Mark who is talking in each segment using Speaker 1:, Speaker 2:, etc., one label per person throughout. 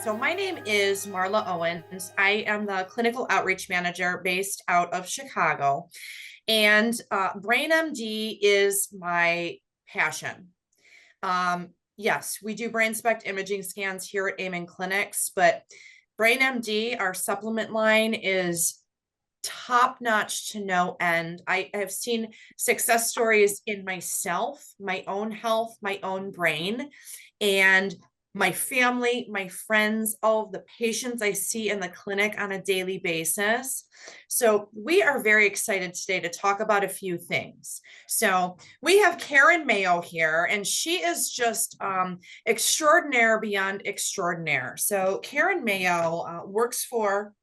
Speaker 1: So my name is Marla Owens. I am the clinical outreach manager based out of Chicago, and BrainMD is my passion. Yes, we do brain spect imaging scans here at Amen Clinics, but BrainMD, our supplement line, is top notch to no end. I have seen success stories in myself, my own health, my own brain, and my family, my friends, all of the patients I see in the clinic on a daily basis. So we are very excited today to talk about a few things. So we have Karen Mayo here, and she is just extraordinaire beyond extraordinaire. So Karen Mayo works for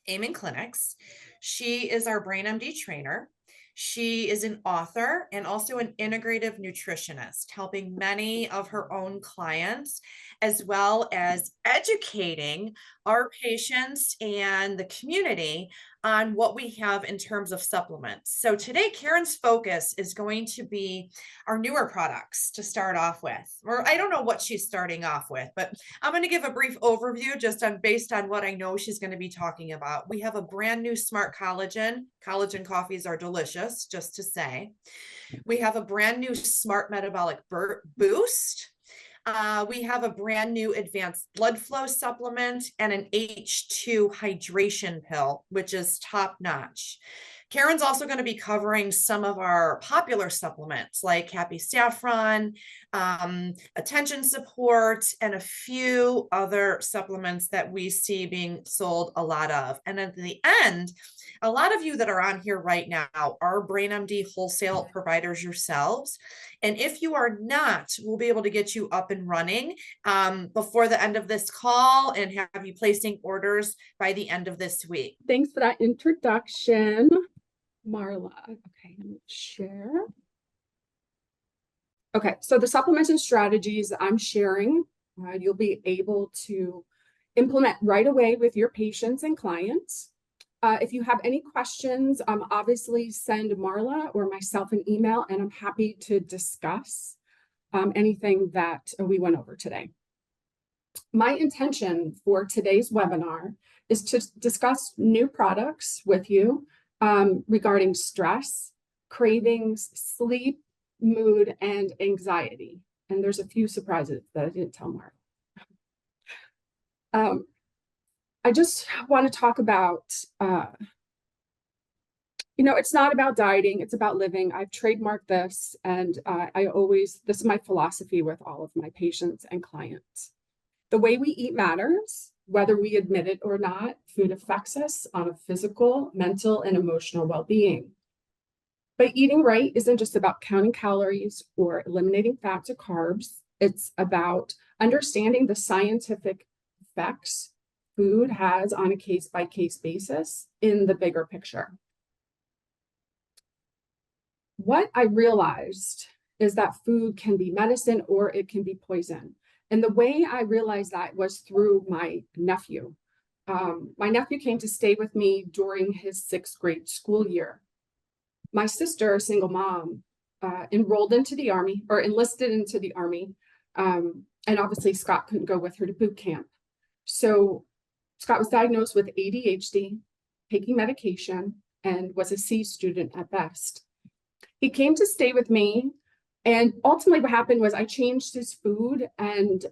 Speaker 1: Amen Clinics. She is our BrainMD trainer. She is an author and also an integrative nutritionist, helping many of her own clients, as well as educating our patients and the community on what we have in terms of supplements. So today, Karen's focus is going to be our newer products to start off with. Or I don't know what she's starting off with, but I'm going to give a brief overview just based on what I know she's going to be talking about. We have a brand new Smart Collagen. Collagen coffees are delicious, just to say. We have a brand new Smart Metabolic Boost. We have a brand new advanced blood flow supplement and an H2 hydration pill, which is top notch. Karen's also going to be covering some of our popular supplements like Happy Saffron, attention support, and a few other supplements that we see being sold a lot of. And at the end, a lot of you that are on here right now are BrainMD wholesale providers yourselves. And if you are not, we'll be able to get you up and running before the end of this call and have you placing orders by the end of this week.
Speaker 2: Thanks for that introduction, Marla. Okay, let me share. Okay, so the supplements and strategies I'm sharing, you'll be able to implement right away with your patients and clients. If you have any questions, obviously send Marla or myself an email, and I'm happy to discuss anything that we went over today. My intention for today's webinar is to discuss new products with you regarding stress, cravings, sleep, mood, and anxiety. And there's a few surprises that I didn't tell Marla. I just want to talk about, it's not about dieting, it's about living. I've trademarked this, and this is my philosophy with all of my patients and clients. The way we eat matters, whether we admit it or not. Food affects us on a physical, mental, and emotional well-being. But eating right isn't just about counting calories or eliminating fats or carbs. It's about understanding the scientific effects food has on a case-by-case basis in the bigger picture. What I realized is that food can be medicine or it can be poison. And the way I realized that was through my nephew. My nephew came to stay with me during his 6th grade school year. My sister, a single mom, enrolled into the Army, or enlisted into the Army. And obviously Scott couldn't go with her to boot camp. So Scott was diagnosed with ADHD, taking medication, and was a C student at best. He came to stay with me, and ultimately what happened was I changed his food, and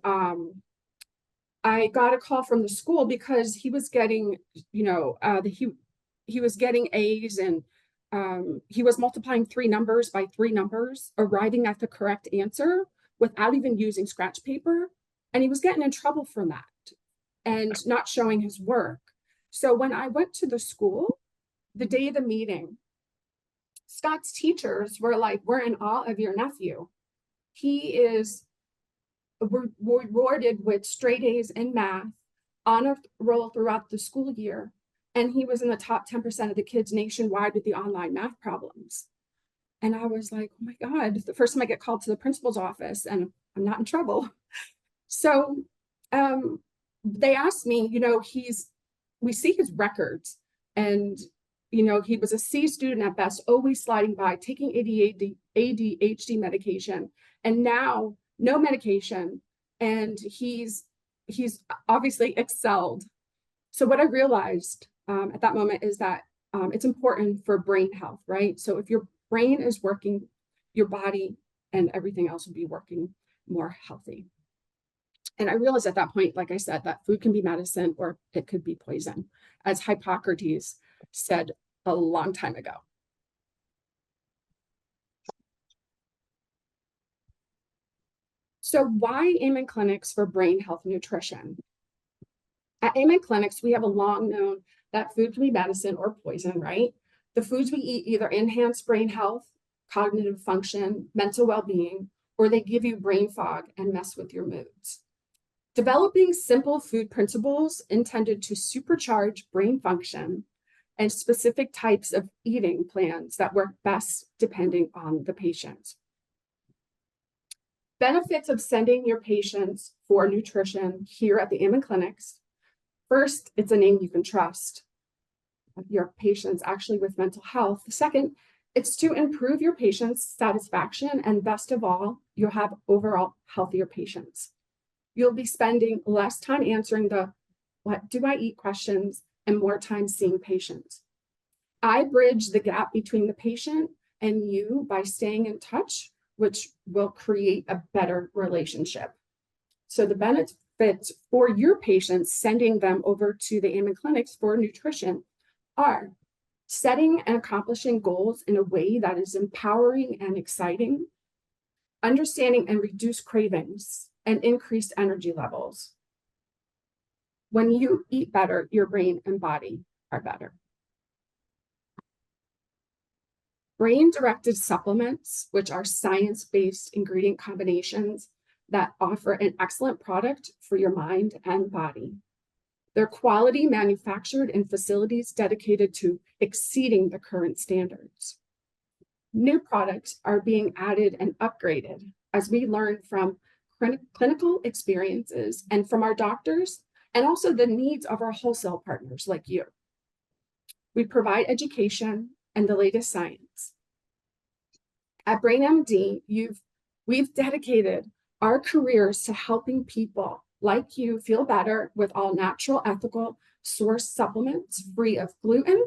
Speaker 2: I got a call from the school because he was getting, he was getting A's, and he was multiplying 3 numbers by 3 numbers, arriving at the correct answer without even using scratch paper, and he was getting in trouble for that and not showing his work. So when I went to the school, the day of the meeting, Scott's teachers were like, "We're in awe of your nephew. He is rewarded with straight A's in math, honor roll throughout the school year, and he was in the top 10% of the kids nationwide with the online math problems." And I was like, oh my God, the first time I get called to the principal's office and I'm not in trouble. So they asked me, we see his records, and he was a C student at best, always sliding by, taking ADHD medication, and now no medication. And he's he's obviously excelled. So what I realized at that moment is that it's important for brain health, right? So if your brain is working, your body and everything else will be working more healthy. And I realized at that point, like I said, that food can be medicine or it could be poison, as Hippocrates said a long time ago. So why Amen Clinics for brain health nutrition? At Amen Clinics, we have a long known that food can be medicine or poison, right? The foods we eat either enhance brain health, cognitive function, mental well-being, or they give you brain fog and mess with your moods. Developing simple food principles intended to supercharge brain function and specific types of eating plans that work best depending on the patient. Benefits of sending your patients for nutrition here at the Amen Clinics. First, it's a name you can trust. Your patients actually with mental health. Second, it's to improve your patient's satisfaction, and best of all, you'll have overall healthier patients. You'll be spending less time answering the "what do I eat" questions and more time seeing patients. I bridge the gap between the patient and you by staying in touch, which will create a better relationship. So the benefits for your patients sending them over to the Amen Clinics for nutrition are setting and accomplishing goals in a way that is empowering and exciting, understanding and reduce cravings, and increased energy levels. When you eat better, your brain and body are better. Brain-directed supplements, which are science-based ingredient combinations that offer an excellent product for your mind and body. They're quality manufactured in facilities dedicated to exceeding the current standards. New products are being added and upgraded as we learn from clinical experiences and from our doctors, and also the needs of our wholesale partners like you. We provide education and the latest science. At BrainMD, we've dedicated our careers to helping people like you feel better with all natural, ethical source supplements free of gluten,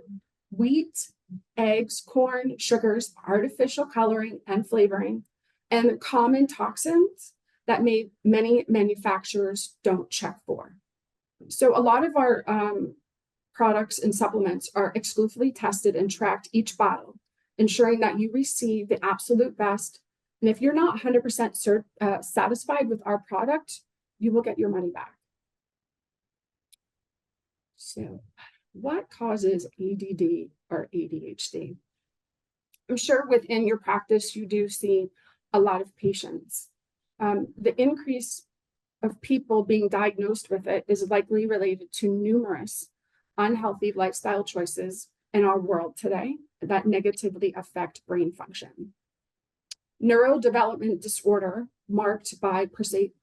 Speaker 2: wheat, eggs, corn, sugars, artificial coloring and flavoring, and common toxins that many manufacturers don't check for. So a lot of our products and supplements are exclusively tested and tracked each bottle, ensuring that you receive the absolute best. And if you're not 100% satisfied with our product, you will get your money back. So what causes ADD or ADHD? I'm sure within your practice, you do see a lot of patients. The increase of people being diagnosed with it is likely related to numerous unhealthy lifestyle choices in our world today that negatively affect brain function. Neurodevelopment disorder marked by pervasive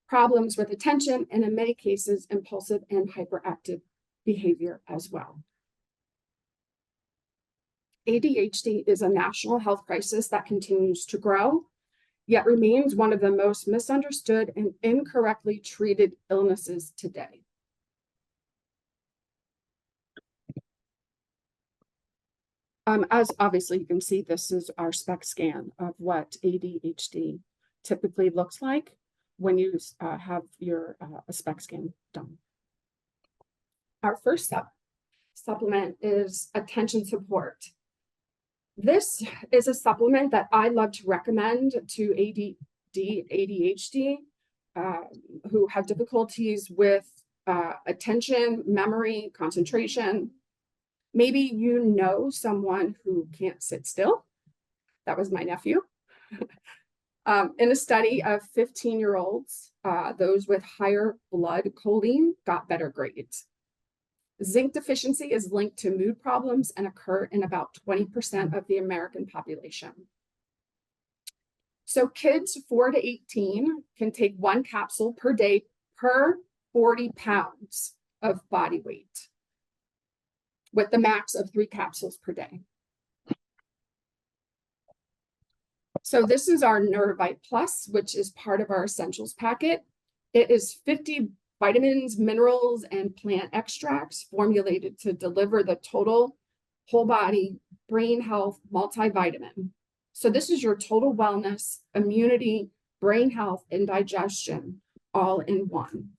Speaker 2: problems with attention, and in many cases, impulsive and hyperactive behavior as well. ADHD is a national health crisis that continues to grow, yet remains one of the most misunderstood and incorrectly treated illnesses today. As obviously you can see, this is our SPECT scan of what ADHD typically looks like when you have your SPECT scan done. Our first supplement is attention support. This is a supplement that I love to recommend to ADHD who have difficulties with attention, memory, concentration. Maybe you know someone who can't sit still. That was my nephew. In a study of 15-year-olds, those with higher blood choline got better grades. Zinc deficiency is linked to mood problems and occur in about 20% of the American population. So kids 4 to 18 can take 1 capsule per day per 40 pounds of body weight, with the max of 3 capsules per day. So this is our Neurovite Plus, which is part of our essentials packet. It is 50 vitamins, minerals, and plant extracts formulated to deliver the total whole body brain health multivitamin. So this is your total wellness, immunity, brain health, and digestion all in one.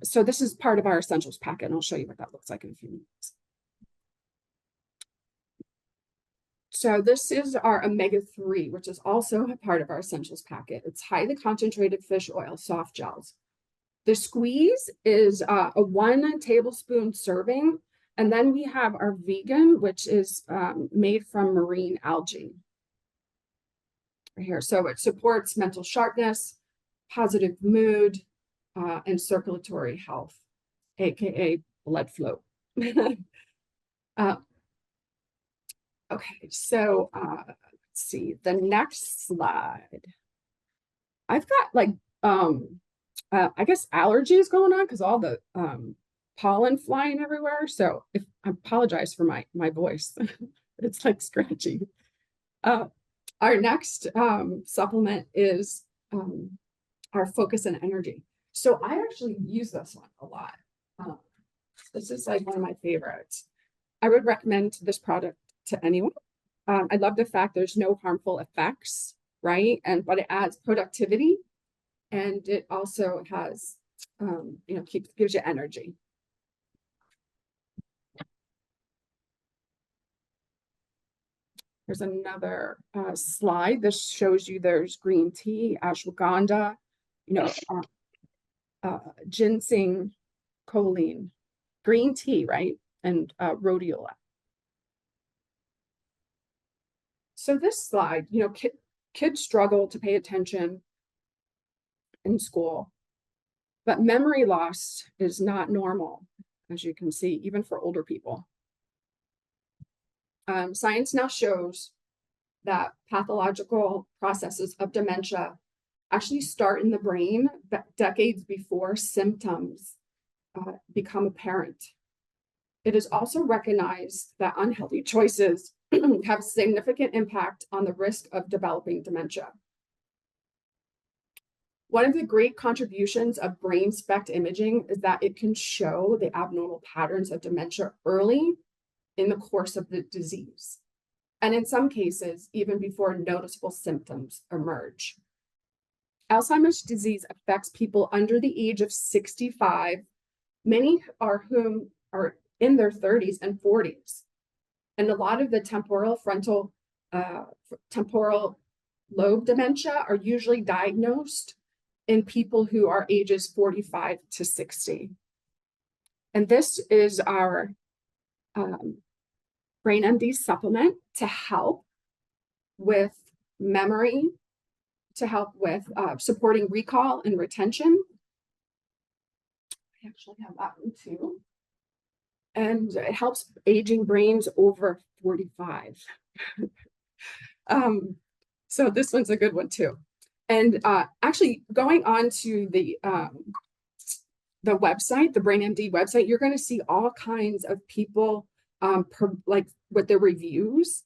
Speaker 2: So this is part of our essentials packet, and I'll show you what that looks like in a few minutes. So this is our omega-3, which is also a part of our essentials packet. It's highly concentrated fish oil, soft gels. The squeeze is a 1 tablespoon serving. And then we have our vegan, which is made from marine algae. Right here. So it supports mental sharpness, positive mood, and circulatory health, aka blood flow. Okay, so let's see the next slide. I've got like I guess allergies going on because all the pollen flying everywhere. So if I apologize for my voice, it's like scratchy. Our next supplement is our focus and energy. So I actually use this one a lot. This is like one of my favorites. I would recommend this product to anyone. I love the fact there's no harmful effects, right? But it adds productivity, and it also has, gives you energy. There's another slide. This shows you there's green tea, ashwagandha, ginseng, choline, green tea, right? And rhodiola. So this slide, kids struggle to pay attention in school, but memory loss is not normal, as you can see, even for older people. Science now shows that pathological processes of dementia actually start in the brain decades before symptoms become apparent. It is also recognized that unhealthy choices have significant impact on the risk of developing dementia. One of the great contributions of brain SPECT imaging is that it can show the abnormal patterns of dementia early in the course of the disease, and in some cases, even before noticeable symptoms emerge. Alzheimer's disease affects people under the age of 65, many are whom are in their 30s and 40s. And a lot of the temporal lobe dementia are usually diagnosed in people who are ages 45 to 60. And this is our BrainMD supplement to help with memory, to help with supporting recall and retention. I actually have that one too. And it helps aging brains over 45. So this one's a good one too. And actually going on to the website, the BrainMD website, you're going to see all kinds of people like with their reviews.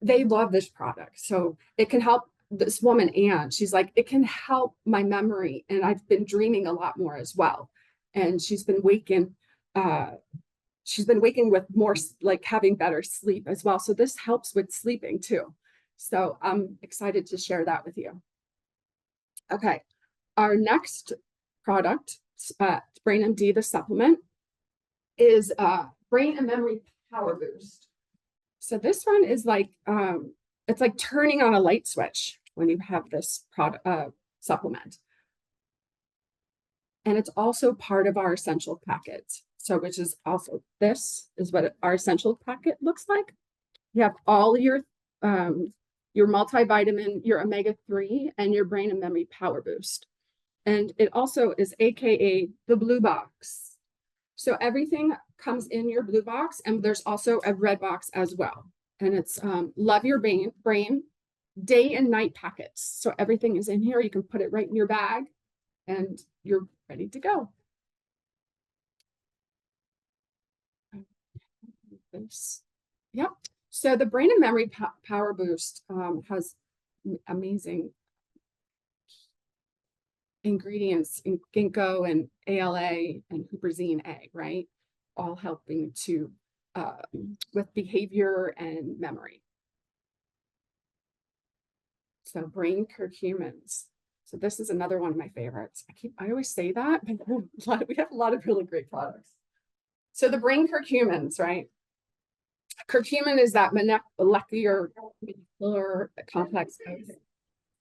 Speaker 2: They love this product. So it can help. This woman, Anne, she's like, it can help my memory. And I've been dreaming a lot more as well. And she's been waking with more, like having better sleep as well. So this helps with sleeping too. So I'm excited to share that with you. Okay, our next product, BrainMD, the supplement, is Brain and Memory Power Boost. So this one is like, it's like turning on a light switch when you have this product supplement. And it's also part of our essential packet. So which is also, this is what our essential packet looks like. You have all your multivitamin, your omega-3, and your brain and memory power boost. And it also is AKA the blue box. So everything comes in your blue box, and there's also a red box as well. And it's Love Your Brain day and night packets. So everything is in here. You can put it right in your bag and you're ready to go. Yep. So the Brain and Memory Power Boost has amazing ingredients in ginkgo and ALA and huperzine A, right? All helping to with behavior and memory. So brain curcumins. So this is another one of my favorites. I always say that, but we have a lot of really great products. So the brain curcumins, right? Curcumin is that molecular complex of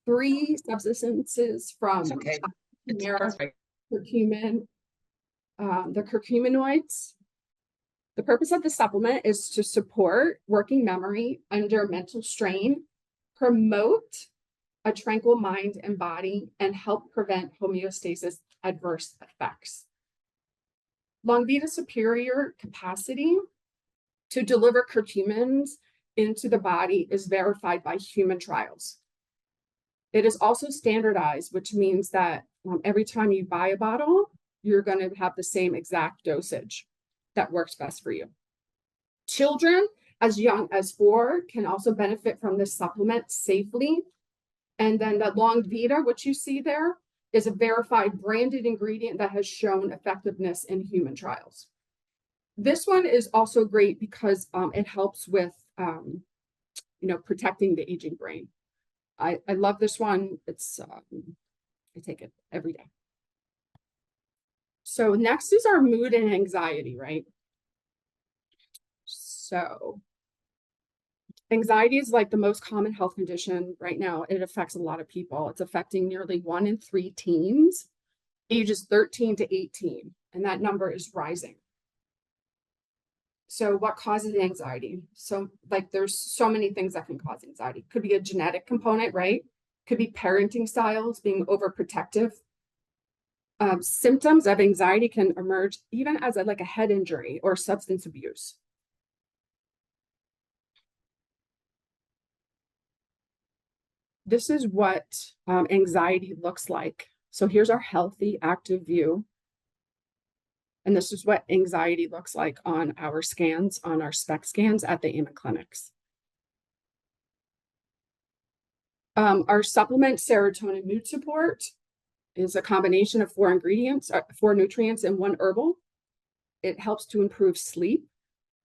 Speaker 2: 3 substances from curcumin, the curcuminoids. The purpose of the supplement is to support working memory under mental strain, promote a tranquil mind and body, and help prevent homeostasis adverse effects. Longvita's superior capacity to deliver curcumins into the body is verified by human trials. It is also standardized, which means that every time you buy a bottle, you're going to have the same exact dosage that works best for you. Children as young as 4 can also benefit from this supplement safely. And then the Longvita, which you see there, is a verified branded ingredient that has shown effectiveness in human trials. This one is also great because it helps with, protecting the aging brain. I love this one. It's I take it every day. So next is our mood and anxiety, right? So anxiety is like the most common health condition right now. It affects a lot of people. It's affecting nearly 1 in 3 teens, ages 13 to 18, and that number is rising. So what causes anxiety? So there's so many things that can cause anxiety. Could be a genetic component, right? Could be parenting styles, being overprotective. Symptoms of anxiety can emerge even as a head injury or substance abuse. This is what anxiety looks like. So here's our healthy, active view. And this is what anxiety looks like on our scans, on our SPECT scans at the AMA clinics. Our supplement serotonin mood support is a combination of 4 ingredients, 4 nutrients and 1 herbal. It helps to improve sleep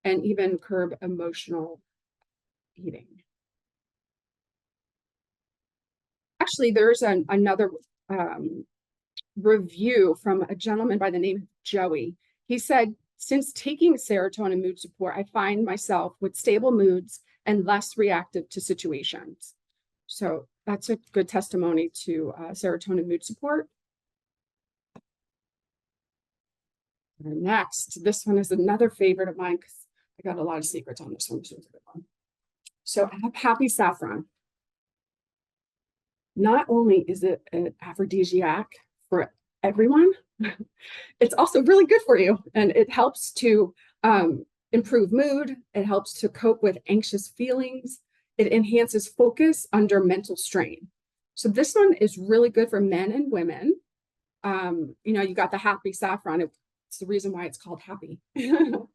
Speaker 2: and even curb emotional eating. Actually, there's another review from a gentleman by the name of Joey. He said, since taking serotonin mood support, I find myself with stable moods and less reactive to situations. So that's a good testimony to serotonin mood support. And next, this one is another favorite of mine because I got a lot of secrets on this one. This one's a good one. So Happy Saffron. Not only is it an aphrodisiac for everyone, it's also really good for you. And it helps to improve mood. It helps to cope with anxious feelings. It enhances focus under mental strain. So this one is really good for men and women. You got the Happy Saffron. It's the reason why it's called Happy. And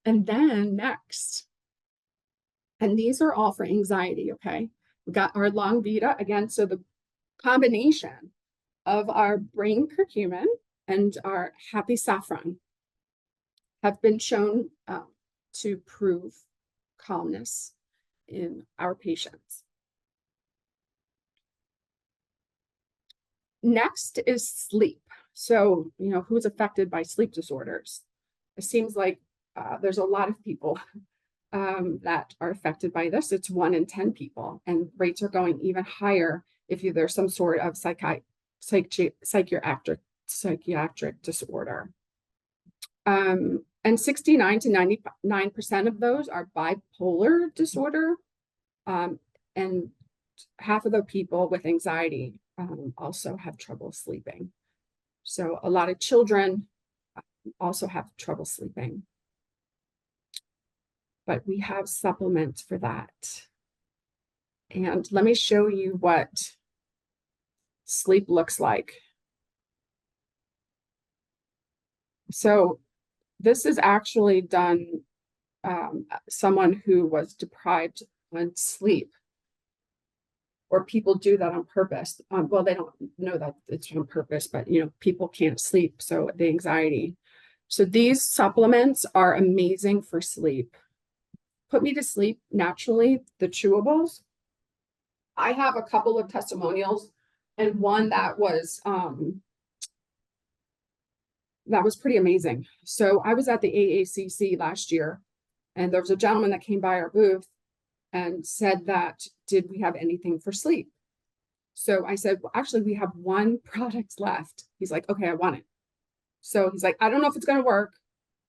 Speaker 2: then next, and these are all for anxiety, okay? We got our Longvita again. So the combination of our brain curcumin and our Happy Saffron have been shown to prove calmness in our patients. Next is sleep. So, who's affected by sleep disorders? It seems like there's a lot of people that are affected by this. It's 1 in 10 people, and rates are going even higher if there's some sort of psychiatric disorder. And 69 to 99% of those are bipolar disorder, and half of the people with anxiety also have trouble sleeping. So a lot of children also have trouble sleeping. But we have supplements for that. And let me show you what sleep looks like. So this is actually done someone who was deprived on sleep. or people do that on purpose. Well, they don't know that it's on purpose, but people can't sleep, so the anxiety. So these supplements are amazing for sleep. Put me to sleep naturally, the chewables. I have a couple of testimonials, and one that was pretty amazing. So I was at the AACC last year, and there was a gentleman that came by our booth and said that, did we have anything for sleep? So I said, well, actually, we have one product left. He's like, okay, I want it. So he's like, I don't know if it's going to work,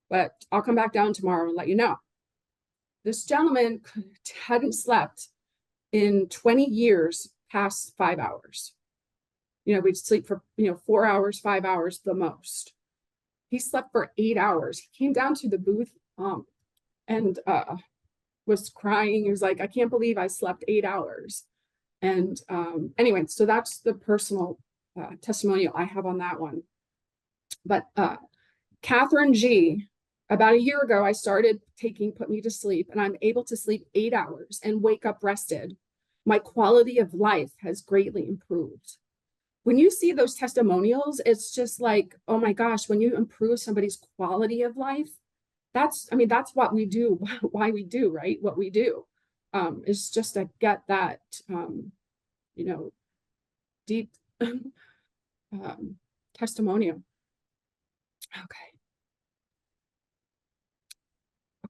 Speaker 2: but I'll come back down tomorrow and let you know. This gentleman hadn't slept in 20 years past 5 hours. We'd sleep for, 4 hours, 5 hours the most. He slept for 8 hours. He came down to the booth and was crying. He was like, I can't believe I slept 8 hours. And anyway, so that's the personal testimonial I have on that one. But Catherine G, about a year ago, I started taking Put Me to Sleep, and I'm able to sleep 8 hours and wake up rested. My quality of life has greatly improved. When you see those testimonials, it's just like, oh my gosh, when you improve somebody's quality of life, that's what we do, why we do, right? What we do is just to get that, deep testimonial.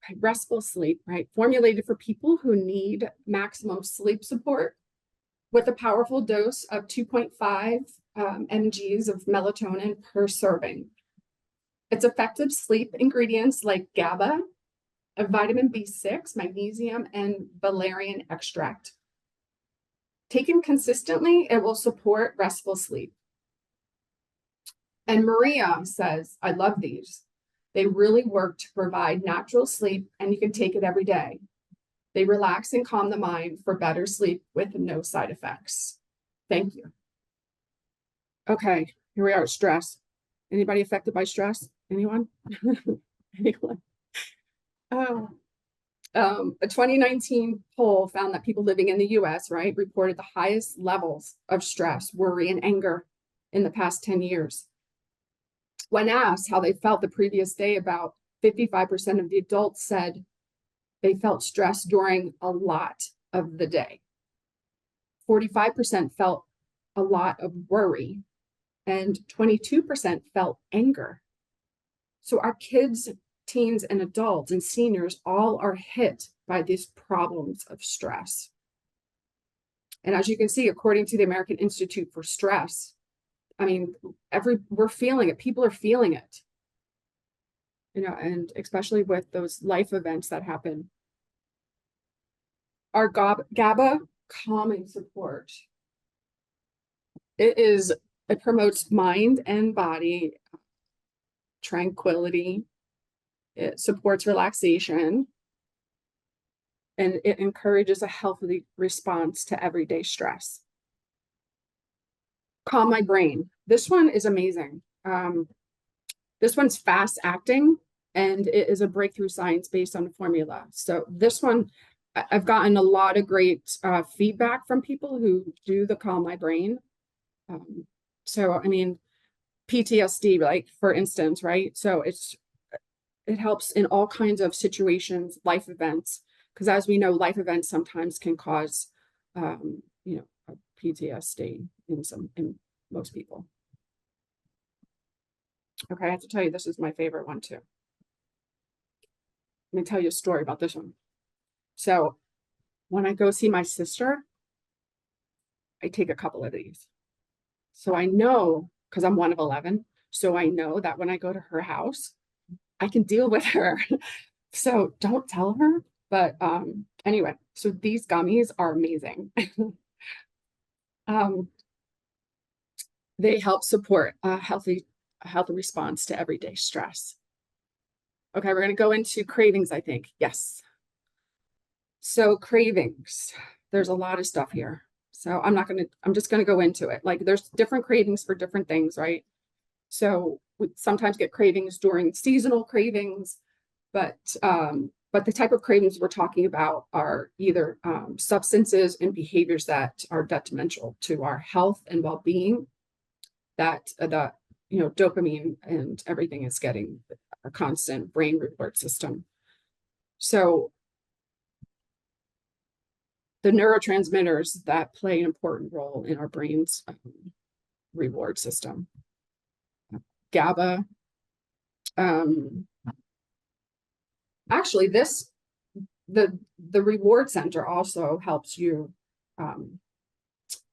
Speaker 2: Okay, restful sleep, right? Formulated for people who need maximum sleep support with a powerful dose of 2.5 mgs of melatonin per serving. It's effective sleep ingredients like GABA, a vitamin B6, magnesium, and valerian extract. Taken consistently, it will support restful sleep. And Maria says, I love these. They really work to provide natural sleep, and you can take it every day. They relax and calm the mind for better sleep with no side effects. Thank you. Okay, here we are, stress. Anybody affected by stress? Anyone? Anyone? Oh. A 2019 poll found that people living in the US, right, reported the highest levels of stress, worry, and anger in the past 10 years. When asked how they felt the previous day, about 55% of the adults said they felt stressed during a lot of the day. 45% felt a lot of worry, and 22% felt anger. So our kids, teens, and adults and seniors all are hit by these problems of stress. And as you can see, according to the American Institute for Stress, we're feeling it. People are feeling it, and especially with those life events that happen. Our GABA calming support. It promotes mind and body tranquility. It supports relaxation, and it encourages a healthy response to everyday stress. Calm My Brain. This one is amazing. This one's fast acting, and it is a breakthrough science based on a formula. So this one, I've gotten a lot of great feedback from people who do the Calm My Brain. PTSD, like for instance, right? So it helps in all kinds of situations, life events, because as we know, life events sometimes can cause, PTSD in most people. Okay, I have to tell you, this is my favorite one too. Let me tell you a story about this one. So when I go see my sister, I take a couple of these. So I know, because I'm one of 11, so I know that when I go to her house, I can deal with her. So don't tell her. But anyway, so these gummies are amazing. They help support a healthy response to everyday stress. Okay, we're going to go into cravings, I think. Yes. So cravings, there's a lot of stuff here. So I'm just going to go into it. Like there's different cravings for different things, right? So we sometimes get cravings during seasonal cravings, but But the type of cravings we're talking about are either substances and behaviors that are detrimental to our health and well-being, that dopamine and everything is getting a constant brain reward system. So the neurotransmitters that play an important role in our brain's reward system. GABA. Actually, the reward center also helps you,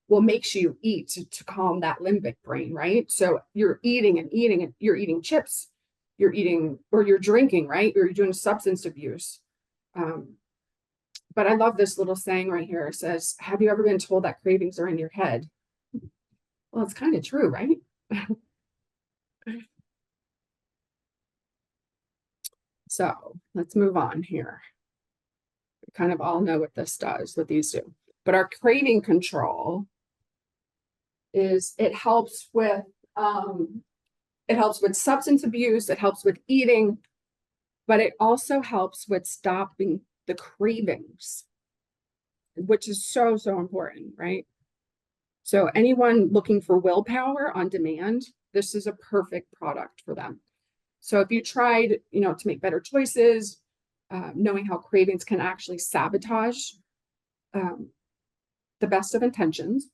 Speaker 2: makes you eat to calm that limbic brain, right? So you're eating and eating, and you're eating chips, you're eating, or you're drinking, right? Or you're doing substance abuse. But I love this little saying right here. It says, have you ever been told that cravings are in your head? Well, it's kind of true, right? So let's move on here. We kind of all know what this does, what these do. But our craving control is, it helps with substance abuse, it helps with eating, but it also helps with stopping the cravings, which is so, so important, right? So anyone looking for willpower on demand, this is a perfect product for them. So if you tried, to make better choices, knowing how cravings can actually sabotage the best of intentions,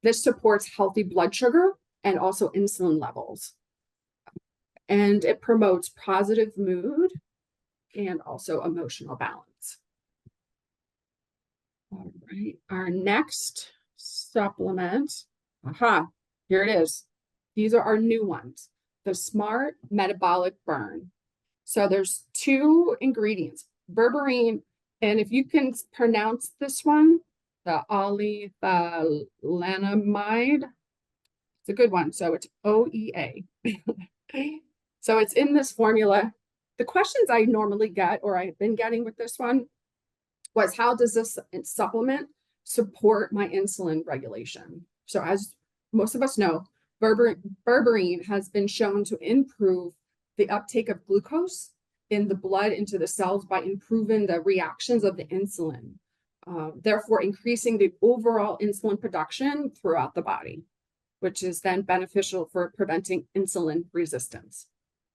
Speaker 2: this supports healthy blood sugar and also insulin levels. And it promotes positive mood and also emotional balance. All right, our next supplement, here it is. These are our new ones, the Smart Metabolic Burn. So there's 2 ingredients, berberine, and if you can pronounce this one, the oleithalanamide, it's a good one. So it's OEA. So it's in this formula. The questions I normally get, or I've been getting with this one, was how does this supplement support my insulin regulation? So as most of us know, berberine has been shown to improve the uptake of glucose in the blood into the cells by improving the reactions of the insulin, therefore increasing the overall insulin production throughout the body, which is then beneficial for preventing insulin resistance,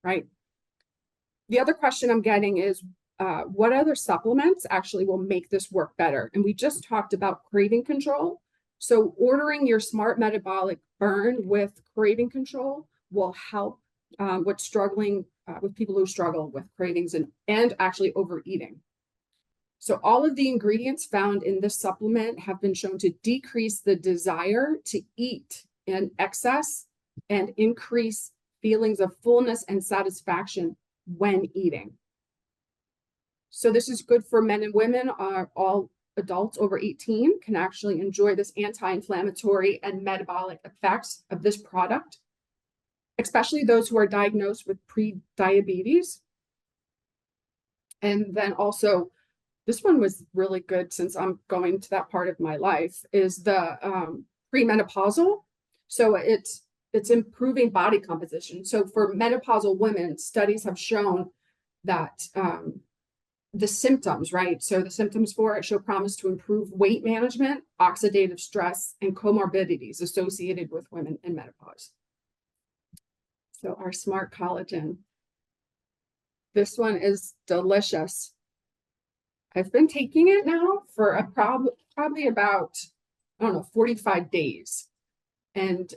Speaker 2: right? The other question I'm getting is, what other supplements actually will make this work better? And we just talked about craving control. So ordering your Smart Metabolic Burn with craving control will help with people who struggle with cravings and actually overeating. So all of the ingredients found in this supplement have been shown to decrease the desire to eat in excess and increase feelings of fullness and satisfaction when eating. So this is good for men and women. All adults over 18 can actually enjoy this anti-inflammatory and metabolic effects of this product, especially those who are diagnosed with pre-diabetes. And then also, this one was really good since I'm going to that part of my life, is the premenopausal. So it's improving body composition. So for menopausal women, studies have shown that the symptoms, right? So the symptoms for it show promise to improve weight management, oxidative stress, and comorbidities associated with women in menopause. So our Smart Collagen. This one is delicious. I've been taking it now for probably about, 45 days. And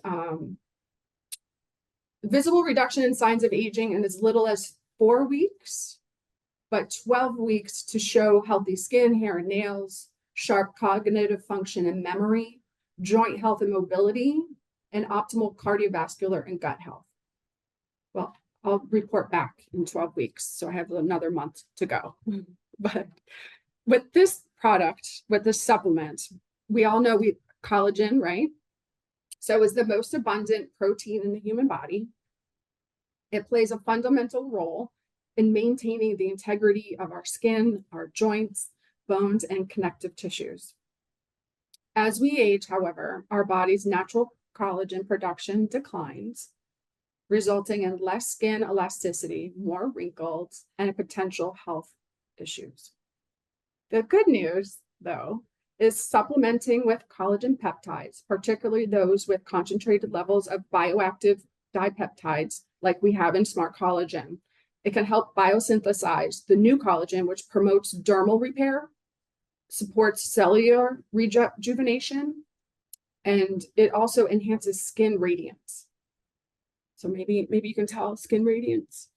Speaker 2: visible reduction in signs of aging in as little as 4 weeks, but 12 weeks to show healthy skin, hair, and nails, sharp cognitive function and memory, joint health and mobility, and optimal cardiovascular and gut health. Well, I'll report back in 12 weeks, so I have another month to go. But with this product, with this supplement, we all know collagen, right? So it's the most abundant protein in the human body. It plays a fundamental role in maintaining the integrity of our skin, our joints, bones, and connective tissues. As we age, however, our body's natural collagen production declines, resulting in less skin elasticity, more wrinkles, and potential health issues. The good news, though, is supplementing with collagen peptides, particularly those with concentrated levels of bioactive dipeptides like we have in Smart Collagen. It can help biosynthesize the new collagen, which promotes dermal repair, supports cellular rejuvenation, and it also enhances skin radiance. So maybe you can tell skin radiance.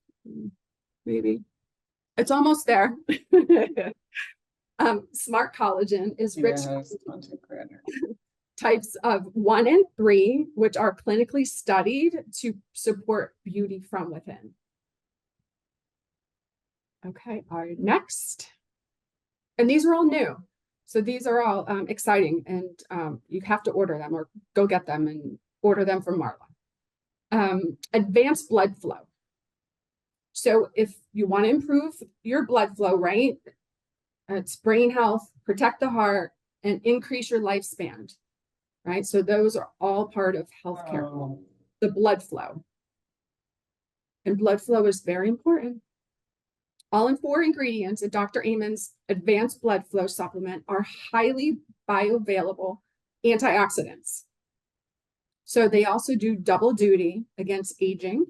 Speaker 2: Maybe it's almost there. Smart Collagen is rich types of 1 and 3, which are clinically studied to support beauty from within. Okay, our next, and these are all new. So these are all exciting, and you have to order them or go get them and order them from Marla. Advanced blood flow. So if you want to improve your blood flow, right? It's brain health, protect the heart, and increase your lifespan, right? So those are all part of healthcare. The blood flow. And blood flow is very important. All in 4 ingredients in Dr. Amen's advanced blood flow supplement are highly bioavailable antioxidants. So they also do double duty against aging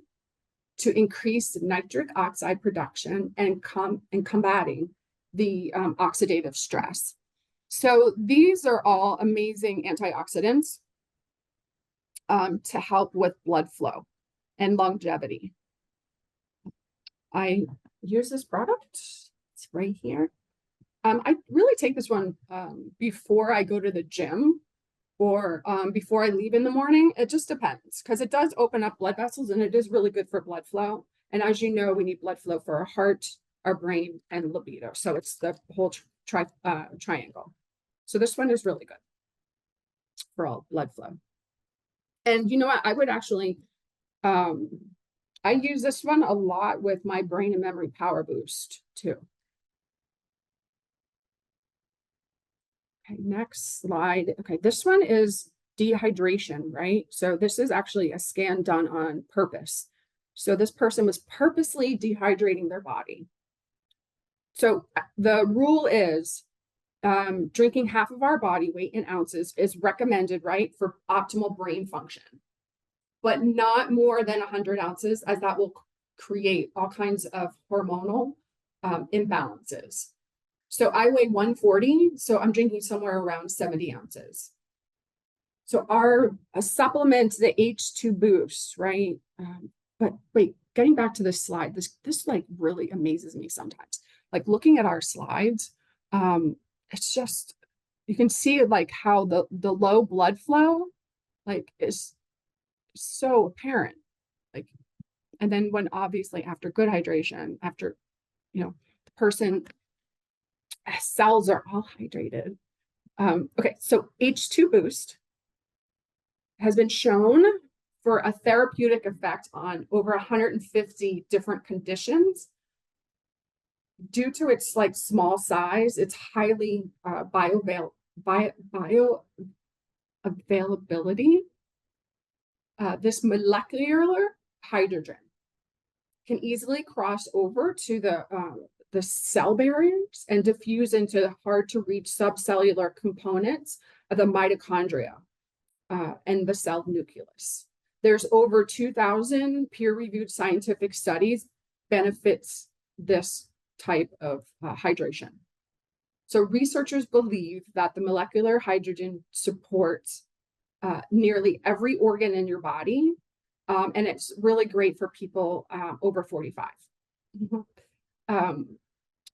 Speaker 2: to increase nitric oxide production and combating the oxidative stress. So these are all amazing antioxidants to help with blood flow and longevity. I use this product. It's right here. I really take this one before I go to the gym or before I leave in the morning. It just depends, because it does open up blood vessels and it is really good for blood flow. And as you know, we need blood flow for our heart, our brain, and libido. So it's the whole triangle. So this one is really good for all blood flow. And you know what? I would actually, I use this one a lot with my brain and memory power boost too. Okay, next slide. Okay, this one is dehydration, right? So this is actually a scan done on purpose. So this person was purposely dehydrating their body. So the rule is drinking half of our body weight in ounces is recommended, right, for optimal brain function, but not more than 100 ounces, as that will create all kinds of hormonal imbalances. So I weigh 140, so I'm drinking somewhere around 70 ounces. So a supplement, the H2 boost, right? But wait, getting back to this slide, this like really amazes me sometimes. Like looking at our slides, it's just, you can see like how the low blood flow like is so apparent. Like, and then when obviously after good hydration, after, you know, the person cells are all hydrated. Okay, so H2 boost has been shown for a therapeutic effect on over 150 different conditions. Due to its like small size, it's highly bioavailability. This molecular hydrogen can easily cross over to the cell barriers and diffuse into hard to reach subcellular components of the mitochondria and the cell nucleus. There's over 2,000 peer-reviewed scientific studies benefits this type of hydration. So researchers believe that the molecular hydrogen supports nearly every organ in your body, and it's really great for people over 45.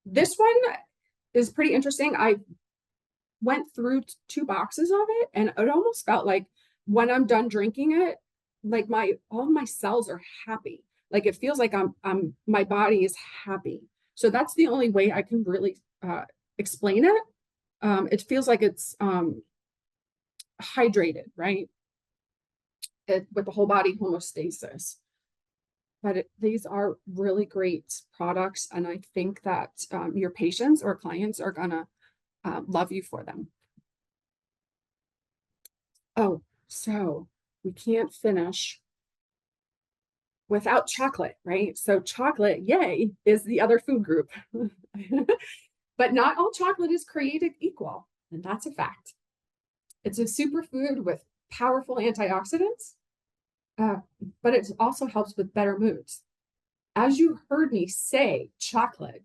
Speaker 2: This one is pretty interesting. I went through 2 boxes of it, and it almost felt like when I'm done drinking it, like all my cells are happy. Like it feels like my body is happy. So that's the only way I can really explain it. It feels like it's hydrated, right? With the whole body homeostasis. But these are really great products, and I think that your patients or clients are gonna love you for them. Oh, so we can't finish without chocolate, right? So chocolate, yay, is the other food group. But not all chocolate is created equal, and that's a fact. It's a superfood with powerful antioxidants, uh, but it also helps with better moods. As you heard me say chocolate,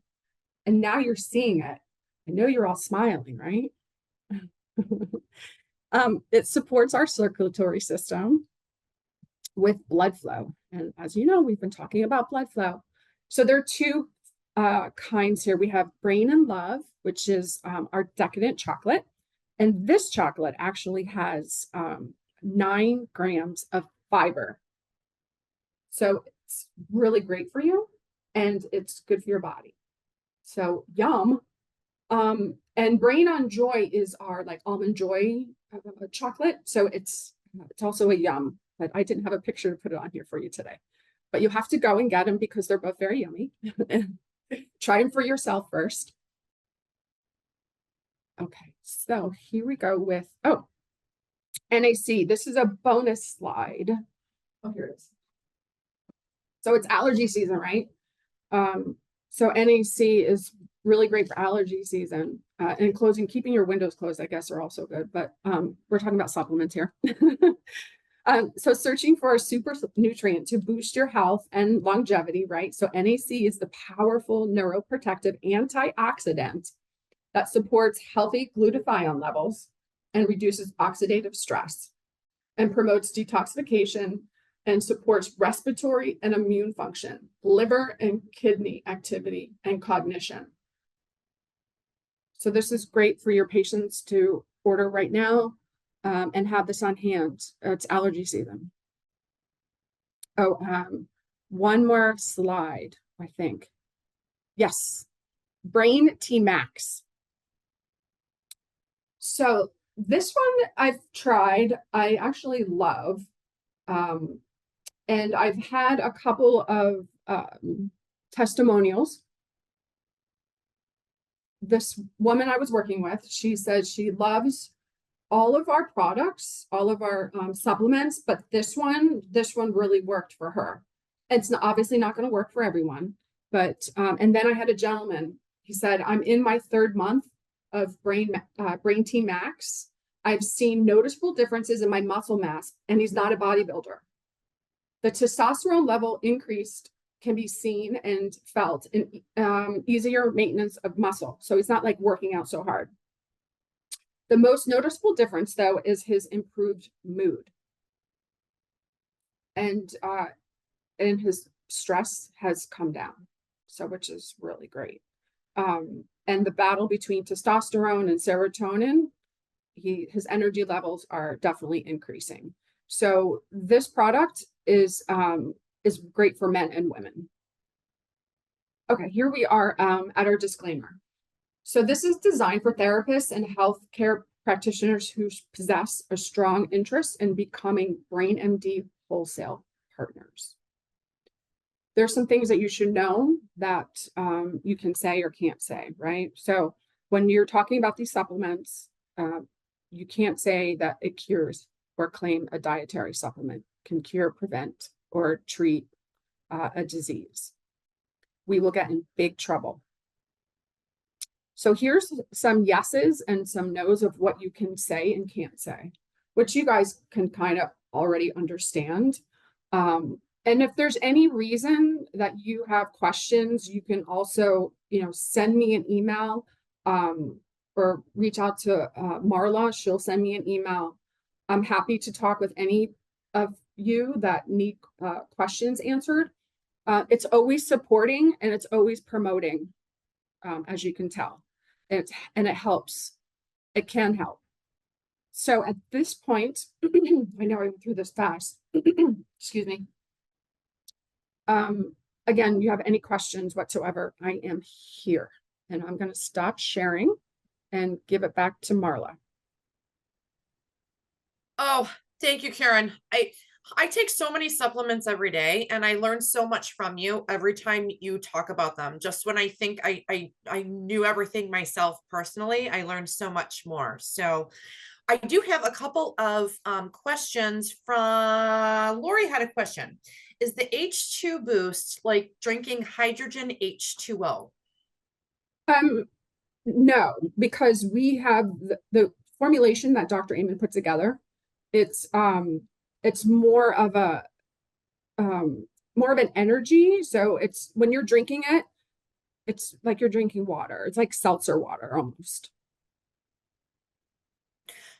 Speaker 2: and now you're seeing it, I know you're all smiling, right? It supports our circulatory system with blood flow. And as you know, we've been talking about blood flow. So there are two kinds here. We have Brain and Love, which is our decadent chocolate. And this chocolate actually has 9 grams of fiber. So it's really great for you and it's good for your body. So yum. And Brain on Joy is our like almond joy chocolate. So it's also a yum, but I didn't have a picture to put it on here for you today. But you have to go and get them because they're both very yummy. Try them for yourself first. Okay, so here we go with, oh, NAC. This is a bonus slide. Oh, here it is. So it's allergy season, right? So NAC is really great for allergy season. And closing, keeping your windows closed, I guess, are also good. But we're talking about supplements here. So searching for a super nutrient to boost your health and longevity, right? So NAC is the powerful neuroprotective antioxidant that supports healthy glutathione levels and reduces oxidative stress and promotes detoxification and supports respiratory and immune function, liver and kidney activity, and cognition. So this is great for your patients to order right now and have this on hand. It's allergy season. Oh, one more slide, I think. Yes, Brain T Max. So this one I've tried, I actually love. And I've had a couple of testimonials. This woman I was working with, she said she loves all of our products, all of our supplements, but this one really worked for her. It's obviously not going to work for everyone, but and then I had a gentleman. He said, "I'm in my 3rd month of Brain T Max. I've seen noticeable differences in my muscle mass," and he's not a bodybuilder. The testosterone level increased can be seen and felt in easier maintenance of muscle. So he's not like working out so hard. The most noticeable difference, though, is his improved mood. And his stress has come down, so which is really great. And the battle between testosterone and serotonin, his energy levels are definitely increasing. So this product is great for men and women. Okay, here we are at our disclaimer. So this is designed for therapists and healthcare practitioners who possess a strong interest in becoming BrainMD wholesale partners. There's some things that you should know that you can say or can't say, right? So when you're talking about these supplements, you can't say that it cures or claim a dietary supplement can cure, prevent, or treat a disease. We will get in big trouble. So here's some yeses and some nos of what you can say and can't say, which you guys can kind of already understand. And if there's any reason that you have questions, you can also, send me an email or reach out to Marla. She'll send me an email. I'm happy to talk with any of you that need questions answered. It's always supporting and it's always promoting, as you can tell. And it helps. It can help. So at this point, I know I went through this fast. Excuse me. Again, you have any questions whatsoever, I am here. And I'm going to stop sharing and give it back to Marla.
Speaker 1: Oh, thank you, Karen. I take so many supplements every day and I learn so much from you every time you talk about them. Just when I think I knew everything myself personally, I learned so much more. So I do have a couple of questions from Lori had a question. is the H2 boost like drinking hydrogen H2O?
Speaker 2: Um, no, because we have the formulation that Dr. Amen put together. It's more of an energy. So it's when you're drinking it, it's like you're drinking water. It's like seltzer water almost.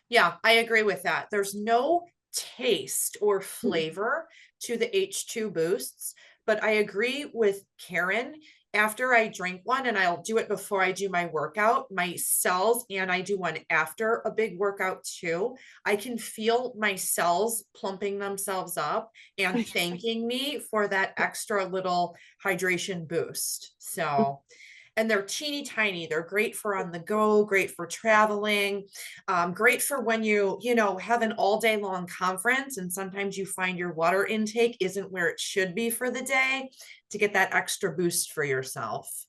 Speaker 1: Yeah, I agree with that. There's no taste or flavor to the H2 boosts, but I agree with Karen. After I drink one, and I'll do it before I do my workout, my cells, and I do one after a big workout too. I can feel my cells plumping themselves up and thanking me for that extra little hydration boost. So, and they're teeny tiny. They're great for on the go, great for traveling, great for when you know, have an all day long conference and sometimes you find your water intake isn't where it should be for the day to get that extra boost for yourself.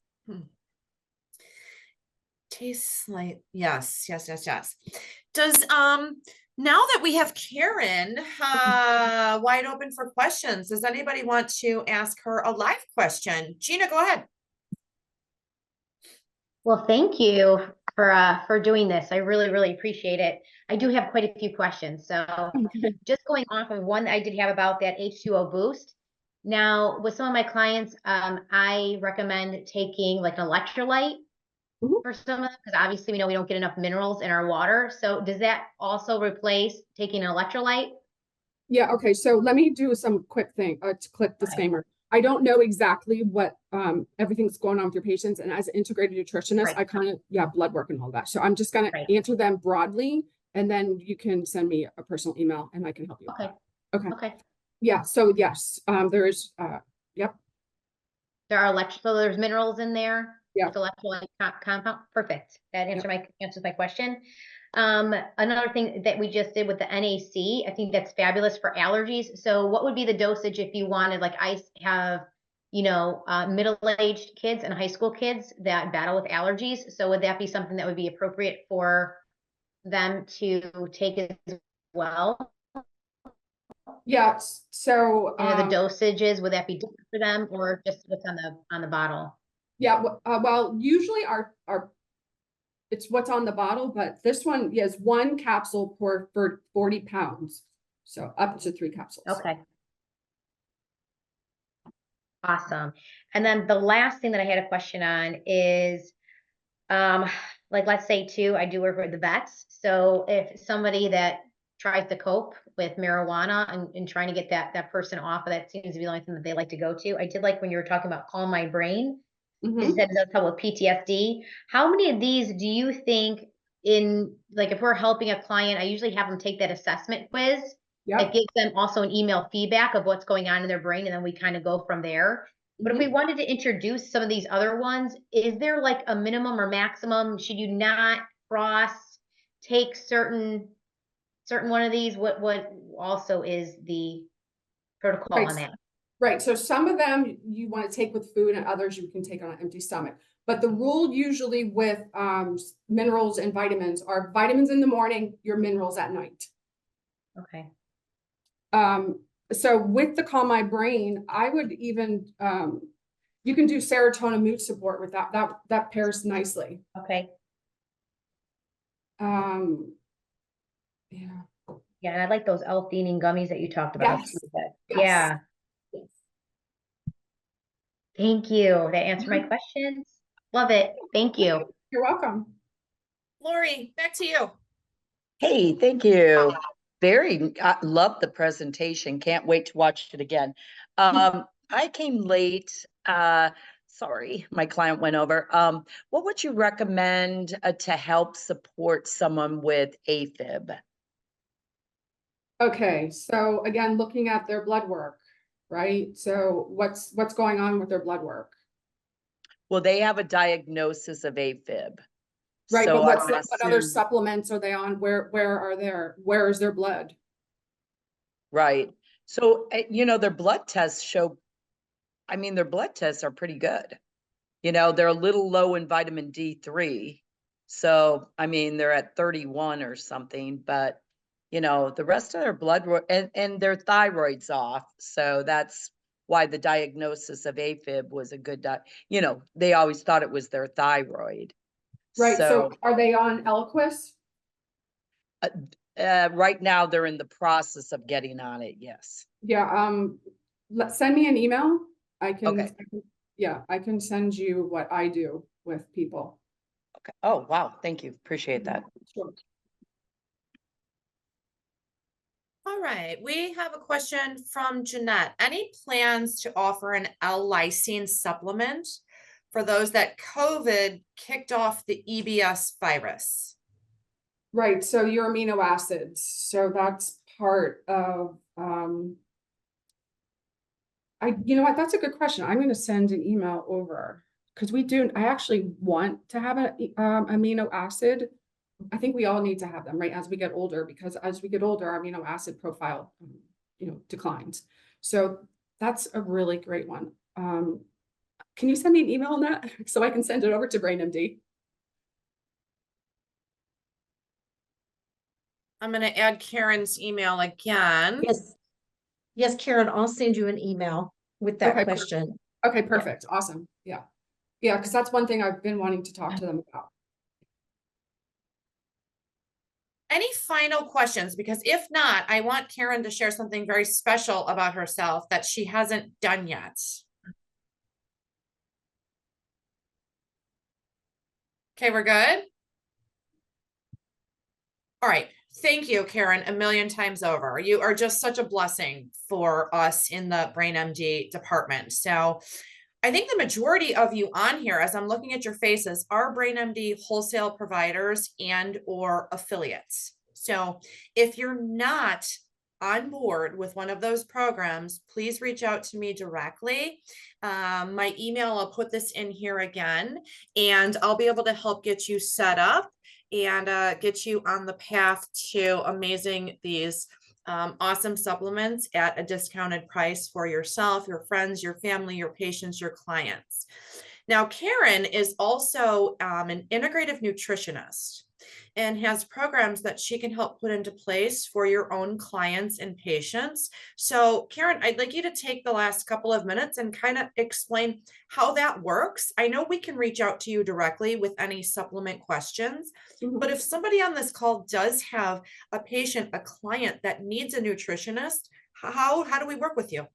Speaker 1: Tastes like, yes, yes, yes, yes. Does, now that we have Karen, wide open for questions, does anybody want to ask her a live question? Gina, go ahead.
Speaker 3: Well, thank you for doing this. I really, really appreciate it. I do have quite a few questions. So just going off of one that I did have about that H2O boost. Now, with some of my clients, I recommend taking like an electrolyte for some of them, because obviously we know we don't get enough minerals in our water. So does that also replace taking an electrolyte?
Speaker 2: Yeah, okay. So let me do some quick quick disclaimer. I don't know exactly what everything's going on with your patients. And as an integrated nutritionist,
Speaker 3: Right.
Speaker 2: I kind of, blood work and all that. So I'm just gonna answer them broadly, and then you can send me a personal email and I can help you.
Speaker 3: Okay.
Speaker 2: Okay.
Speaker 3: Okay.
Speaker 2: Yeah, so yes, there is yep.
Speaker 3: There are so there's minerals in there.
Speaker 2: Yeah.
Speaker 3: With electrolyte compound. Perfect. That answers my question. Another thing that we just did with the NAC, I think that's fabulous for allergies. So what would be the dosage if you wanted, like I have, you know, middle-aged kids and high school kids that battle with allergies. So would that be something that would be appropriate for them to take as well?
Speaker 2: Yeah, so
Speaker 3: You know, the dosages, would that be different for them or just what's on the bottle?
Speaker 2: yeah, well, usually our it's what's on the bottle, but this one is one capsule for 40 pounds. So up to 3 capsules.
Speaker 3: Okay. Awesome. And then the last thing that I had a question on is, like let's say too, I do work with the vets. So if somebody that tries to cope with marijuana and trying to get that person off of that seems to be the only thing that they like to go to. I did like when you were talking about Calm My Brain. You said it does help with PTSD. How many of these do you think like if we're helping a client, I usually have them take that assessment quiz that gives them also an email feedback of what's going on in their brain, and then we kind of go from there. But if we wanted to introduce some of these other ones, is there like a minimum or maximum? Should you not take certain one of these? What also is the protocol on that?
Speaker 2: Right. So some of them you want to take with food and others you can take on an empty stomach. But the rule usually with minerals and vitamins are vitamins in the morning, your minerals at night.
Speaker 3: Okay.
Speaker 2: So with the Calm My Brain, I would even you can do serotonin mood support with that. That pairs nicely.
Speaker 3: Okay.
Speaker 2: Yeah.
Speaker 3: Yeah, and I like those L-theanine gummies that you talked about.
Speaker 2: Yes.
Speaker 3: Yeah.
Speaker 2: Yes.
Speaker 3: Thank you. That answered my questions. Love it. Thank you.
Speaker 2: You're welcome.
Speaker 1: Lori, back to you.
Speaker 4: Hey, thank you. I love the presentation. Can't wait to watch it again. I came late. Sorry, my client went over. What would you recommend to help support someone with AFib?
Speaker 2: Okay, so again, looking at their blood work, right? So what's going on with their blood work?
Speaker 4: Well, they have a diagnosis of AFib.
Speaker 2: Right,
Speaker 4: so
Speaker 2: but what other supplements are they on? Where is their blood?
Speaker 4: Right. So, you know, their blood tests show, I mean, their blood tests are pretty good. You know, they're a little low in vitamin D3. So, I mean, they're at 31 or something, but, you know, the rest of their blood and their thyroid's off. So that's why the diagnosis of AFib was a good, they always thought it was their thyroid.
Speaker 2: Right. So
Speaker 4: So
Speaker 2: are they on Eliquis?
Speaker 4: right now they're in the process of getting on it. Yes.
Speaker 2: Yeah. Send me an email.
Speaker 4: Okay.
Speaker 2: I can send you what I do with people.
Speaker 4: Okay. Oh, wow. Thank you. Appreciate that.
Speaker 2: Sure.
Speaker 1: All right, we have a question from Jeanette. Any plans to offer an L-lysine supplement for those that COVID kicked off the EBS virus?
Speaker 2: Right. So your amino acids. So that's part of, you know what, that's a good question. I'm going to send an email over because I actually want to have an amino acid. I think we all need to have them, right, as we get older, because as we get older, our amino acid profile, declines. So that's a really great one. Can you send me an email on that so I can send it over to BrainMD?
Speaker 1: I'm going to add Karen's email again.
Speaker 5: Yes. Yes, Karen, I'll send you an email with that
Speaker 2: Okay,
Speaker 5: question.
Speaker 2: Okay, perfect. Awesome. Yeah. Yeah, because that's one thing I've been wanting to talk to them about.
Speaker 1: Any final questions? Because if not, I want Karen to share something very special about herself that she hasn't done yet. Okay, we're good? All right. Thank you, Karen, a million times over. You are just such a blessing for us in the BrainMD department. So I think the majority of you on here, as I'm looking at your faces, are BrainMD wholesale providers and or affiliates. So if you're not on board with one of those programs, please reach out to me directly. My email, I'll put this in here again, and I'll be able to help get you set up and get you on the path to amazing these awesome supplements at a discounted price for yourself, your friends, your family, your patients, your clients. Now, Karen is also an integrative nutritionist and has programs that she can help put into place for your own clients and patients. So, Karen, I'd like you to take the last couple of minutes and kind of explain how that works. I know we can reach out to you directly with any supplement questions, but if somebody on this call does have a patient, a client that needs a nutritionist, how do we work with you?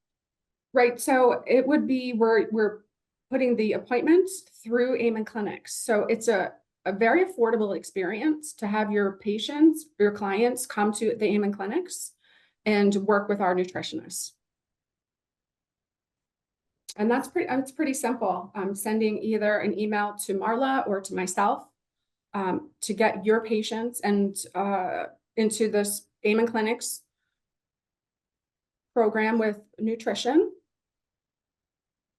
Speaker 2: Right. So it would be, we're putting the appointments through Amen Clinics. So it's a very affordable experience to have your patients, your clients come to the Amen Clinics and work with our nutritionists. And it's pretty simple. I'm sending either an email to Marla or to myself to get your patients and into this Amen Clinics program with nutrition.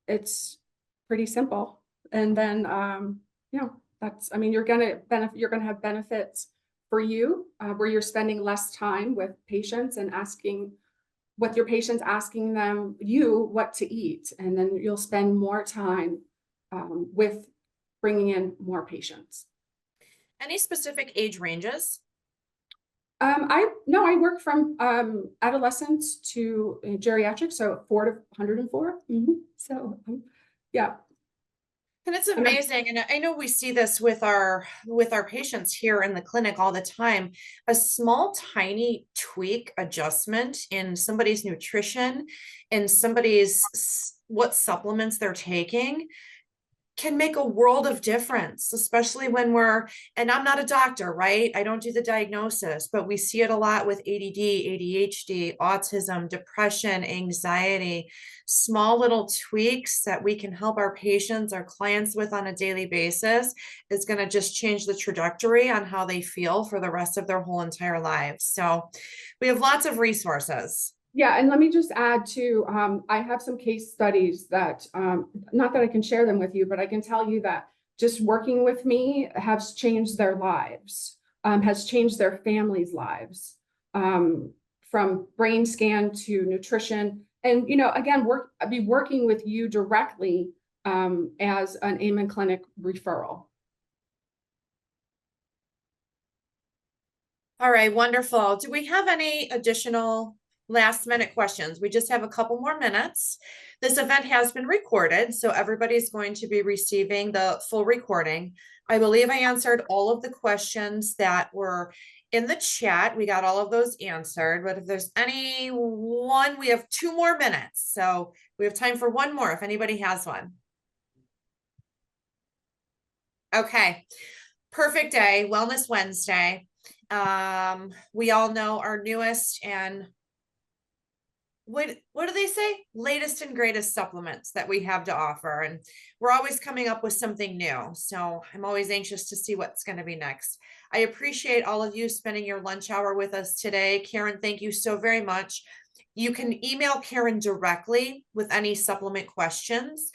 Speaker 2: It's pretty simple. And then, you're going to have benefits for you where you're spending less time with patients and asking what your patients asking you what to eat. And then you'll spend more time with bringing in more patients.
Speaker 1: Any specific age ranges?
Speaker 2: I work from adolescents to geriatrics, so 4 to 104. So yeah.
Speaker 1: And it's amazing. And I know we see this with our patients here in the clinic all the time. A small, tiny tweak adjustment in somebody's nutrition, in somebody's what supplements they're taking, can make a world of difference, especially when and I'm not a doctor, right? I don't do the diagnosis, but we see it a lot with ADD, ADHD, autism, depression, anxiety, small little tweaks that we can help our patients, our clients with on a daily basis is going to just change the trajectory on how they feel for the rest of their whole entire lives. So we have lots of resources.
Speaker 2: Yeah, and let me just add too, I have some case studies that, not that I can share them with you, but I can tell you that just working with me has changed their lives, has changed their families' lives, from brain scan to nutrition. And, again, I'd be working with you directly as an Amen Clinic referral.
Speaker 1: All right, wonderful. Do we have any additional last minute questions. We just have a couple more minutes. This event has been recorded, so everybody's going to be receiving the full recording. I believe I answered all of the questions that were in the chat. We got all of those answered, but if there's any one, we have 2 more minutes. So we have time for one more if anybody has one. Okay, perfect day, Wellness Wednesday. We all know our newest and what do they say? Latest and greatest supplements that we have to offer. And we're always coming up with something new. So I'm always anxious to see what's going to be next. I appreciate all of you spending your lunch hour with us today. Karen, thank you so very much. You can email Karen directly with any supplement questions.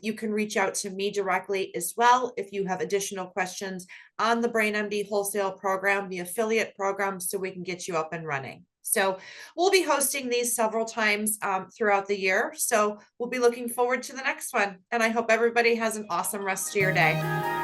Speaker 1: You can reach out to me directly as well if you have additional questions on the BrainMD wholesale program, the affiliate program, so we can get you up and running. So we'll be hosting these several times throughout the year. So we'll be looking forward to the next one. And I hope everybody has an awesome rest of your day.